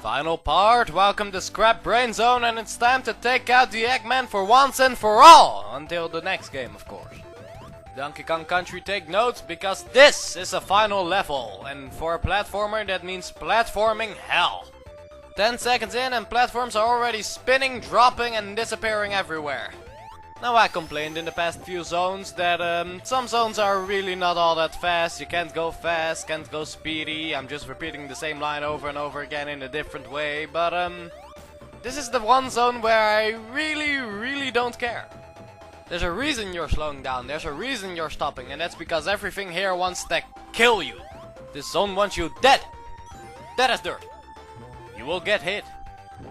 Final part, welcome to Scrap Brain Zone, and it's time to take out the Eggman for once and for all! Until the next game, of course. Donkey Kong Country, take note, because this is a final level, and for a platformer that means platforming hell. 10 seconds in and platforms are already spinning, dropping and disappearing everywhere. Now I complained in the past few zones that some zones are really not all that fast. You can't go fast, can't go speedy. I'm just repeating the same line over and over again in a different way. But this is the one zone where I really don't care. There's a reason you're slowing down, there's a reason you're stopping, and that's because everything here wants to kill you. This zone wants you dead. Dead as dirt. You will get hit,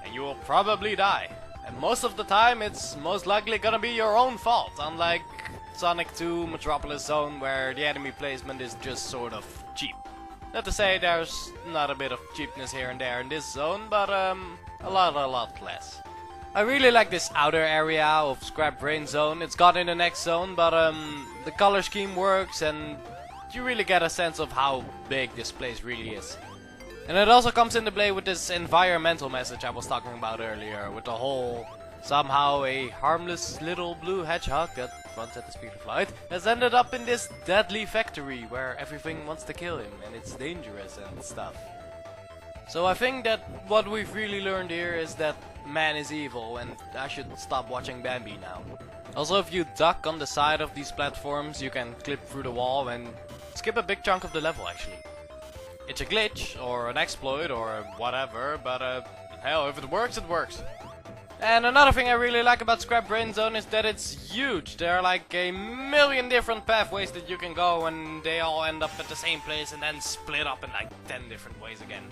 and you will probably die. And most of the time it's most likely gonna be your own fault, unlike Sonic 2 Metropolis Zone where the enemy placement is just sort of cheap. Not to say there's not a bit of cheapness here and there in this zone, but a lot less. I really like this outer area of Scrap Brain Zone. It's got in the next zone, but the color scheme works and you really get a sense of how big this place really is. And it also comes into play with this environmental message I was talking about earlier, with the whole somehow a harmless little blue hedgehog that runs at the speed of light has ended up in this deadly factory where everything wants to kill him and it's dangerous and stuff. So I think that what we've really learned here is that man is evil and I should stop watching Bambi now. Also, if you duck on the side of these platforms you can clip through the wall and skip a big chunk of the level actually. It's a glitch, or an exploit, or whatever, but hell, if it works, it works. And another thing I really like about Scrap Brain Zone is that it's huge. There are like a million different pathways that you can go, and they all end up at the same place and then split up in like 10 different ways again.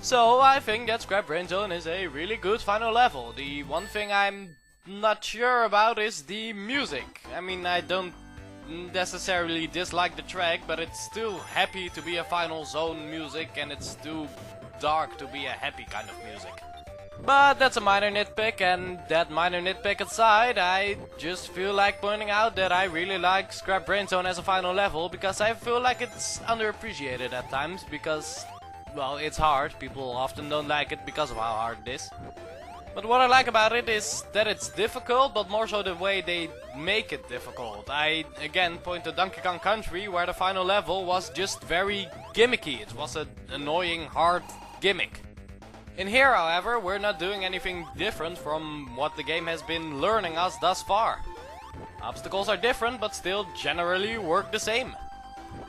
So I think that Scrap Brain Zone is a really good final level. The one thing I'm not sure about is the music. I mean, I don't necessarily dislike the track, but it's still happy to be a final zone music and it's too dark to be a happy kind of music. But that's a minor nitpick, and that minor nitpick aside, I just feel like pointing out that I really like Scrap Brain Zone as a final level because I feel like it's underappreciated at times because, well, it's hard. People often don't like it because of how hard it is. But what I like about it is that it's difficult, but more so the way they make it difficult. I again point to Donkey Kong Country, where the final level was just very gimmicky. It was an annoying, hard gimmick. In here, however, we're not doing anything different from what the game has been learning us thus far. Obstacles are different, but still generally work the same.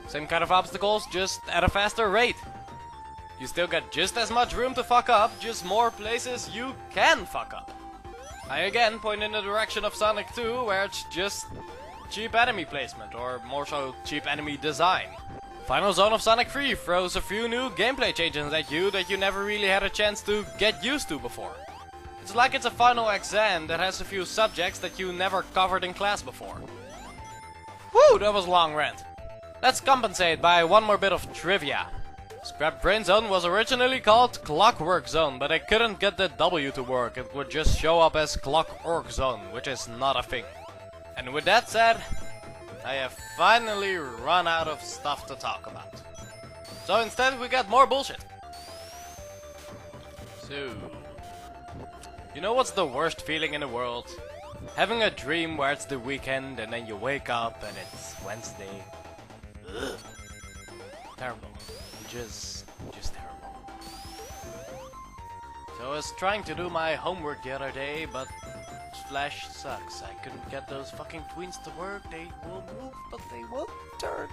Same kind of obstacles, just at a faster rate. You still got just as much room to fuck up, just more places you can fuck up. I again point in the direction of Sonic 2, where it's just cheap enemy placement, or more so cheap enemy design. Final zone of Sonic 3 throws a few new gameplay changes at you that you never really had a chance to get used to before. It's like it's a final exam that has a few subjects that you never covered in class before. Woo, that was a long rant. Let's compensate by one more bit of trivia. Scrap Brain Zone was originally called Clockwork Zone, but I couldn't get the W to work. It would just show up as Clockwork Zone, which is not a thing. And with that said, I have finally run out of stuff to talk about. So instead we got more bullshit. So, you know what's the worst feeling in the world? Having a dream where it's the weekend and then you wake up and it's Wednesday. Ugh. Terrible. Just terrible. So I was trying to do my homework the other day, but Flash sucks. I couldn't get those fucking tweens to work. They will move, but they won't turn.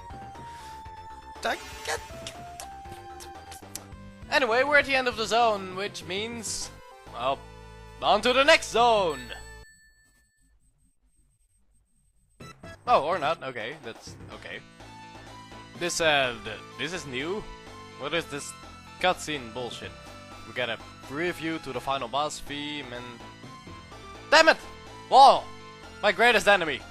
Anyway, we're at the end of the zone, which means, well, on to the next zone! Oh, or not. Okay, that's okay. This is new. What is this cutscene bullshit? We got a preview to the final boss theme and... Damn it! Wall! My greatest enemy!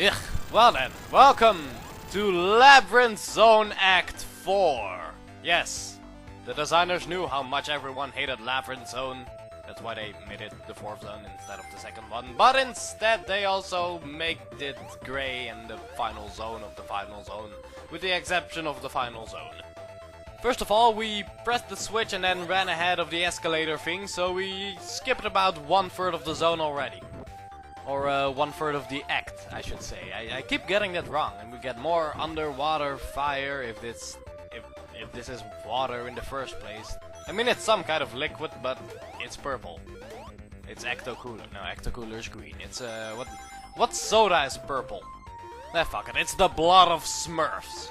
Ugh. Well then, welcome to Labyrinth Zone Act 4! Yes, the designers knew how much everyone hated Labyrinth Zone. That's why they made it the 4th zone instead of the 2nd one. But instead they also made it gray and the final zone of the final zone. With the exception of the final zone. First of all, we pressed the switch and then ran ahead of the escalator thing, so we skipped about 1/3 of the zone already. Or 1/3 of the act, I should say. I keep getting that wrong, and we get more underwater fire if this is water in the first place. I mean, it's some kind of liquid, but it's purple. It's Ecto-Cooler. No, Ecto-Cooler is green. It's what soda is purple? Ah, fuck it. It's the blood of Smurfs.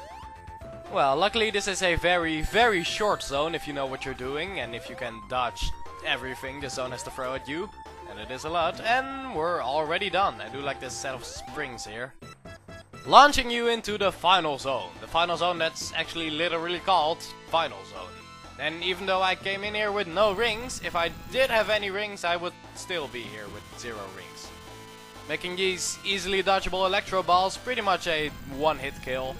Well, luckily this is a very, very short zone if you know what you're doing, and if you can dodge everything the zone has to throw at you. And it is a lot, and we're already done. I do like this set of springs here. Launching you into the final zone. The final zone that's actually literally called Final Zone. And even though I came in here with no rings, if I did have any rings, I would still be here with 0 rings. Making these easily dodgeable electro balls pretty much a one-hit kill.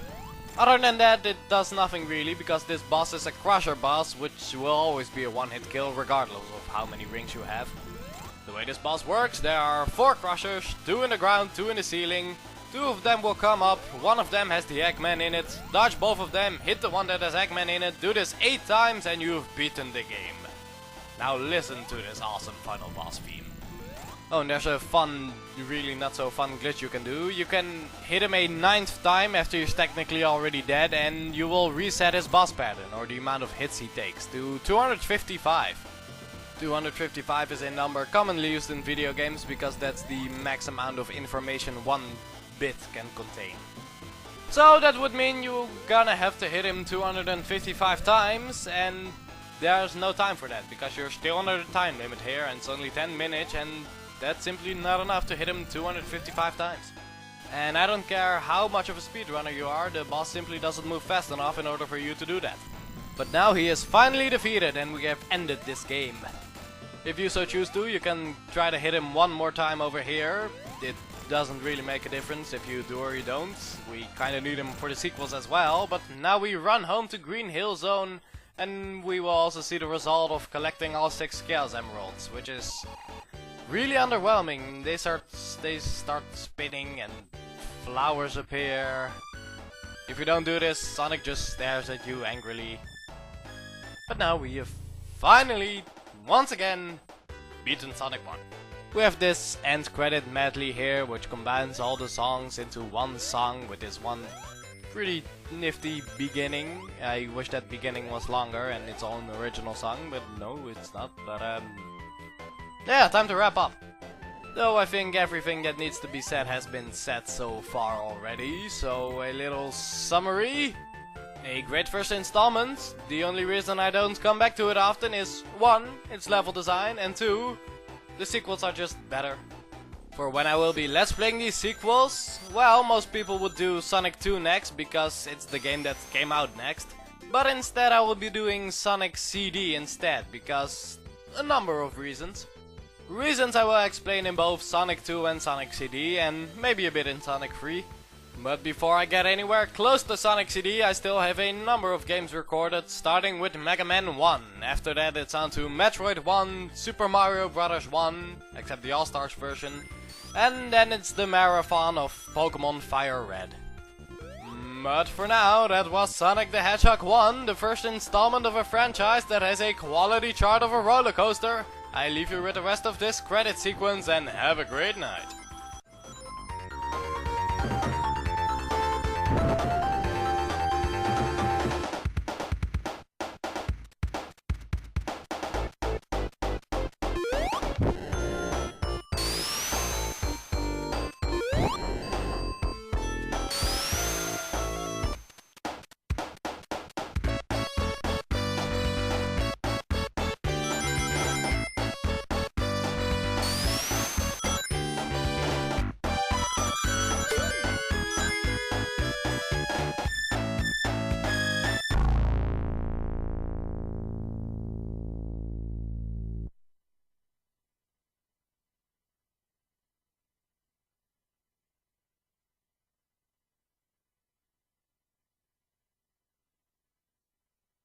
Other than that, it does nothing really, because this boss is a crusher boss, which will always be a one-hit kill regardless of how many rings you have. The way this boss works, there are 4 crushers, 2 in the ground, 2 in the ceiling. 2 of them will come up, 1 of them has the Eggman in it. Dodge both of them, hit the one that has Eggman in it, do this 8 times and you've beaten the game. Now listen to this awesome final boss theme. Oh, and there's a fun, really not so fun glitch you can do. You can hit him a 9th time after he's technically already dead, and you will reset his boss pattern, or the amount of hits he takes, to 255. 255 is a number commonly used in video games because that's the max amount of information 1 bit can contain. So that would mean you're gonna have to hit him 255 times, and there's no time for that because you're still under the time limit here and it's only 10 minutes, and that's simply not enough to hit him 255 times. And I don't care how much of a speedrunner you are, the boss simply doesn't move fast enough in order for you to do that. But now he is finally defeated and we have ended this game. If you so choose to, you can try to hit him one more time over here. It doesn't really make a difference if you do or you don't. We kinda need him for the sequels as well, but now we run home to Green Hill Zone and we will also see the result of collecting all 6 Chaos Emeralds, which is really underwhelming. They start spinning and flowers appear. If you don't do this, Sonic just stares at you angrily. But now we have finally, once again, beaten Sonic 1. We have this end credit medley here, which combines all the songs into one song with this one pretty nifty beginning. I wish that beginning was longer and its own original song, but no, it's not. But yeah, time to wrap up. Though I think everything that needs to be said has been said so far already, so a little summary. A great first installment. The only reason I don't come back to it often is 1, its level design, and 2, the sequels are just better. For when I will be let's playing these sequels, well, most people would do Sonic 2 next because it's the game that came out next. But instead I will be doing Sonic CD instead because a number of reasons. Reasons I will explain in both Sonic 2 and Sonic CD, and maybe a bit in Sonic 3. But before I get anywhere close to Sonic CD, I still have a number of games recorded, starting with Mega Man 1. After that it's on to Metroid 1, Super Mario Bros. 1, except the All-Stars version, and then it's the marathon of Pokemon Fire Red. But for now, that was Sonic the Hedgehog 1, the first installment of a franchise that has a quality chart of a roller coaster. I leave you with the rest of this credit sequence and have a great night.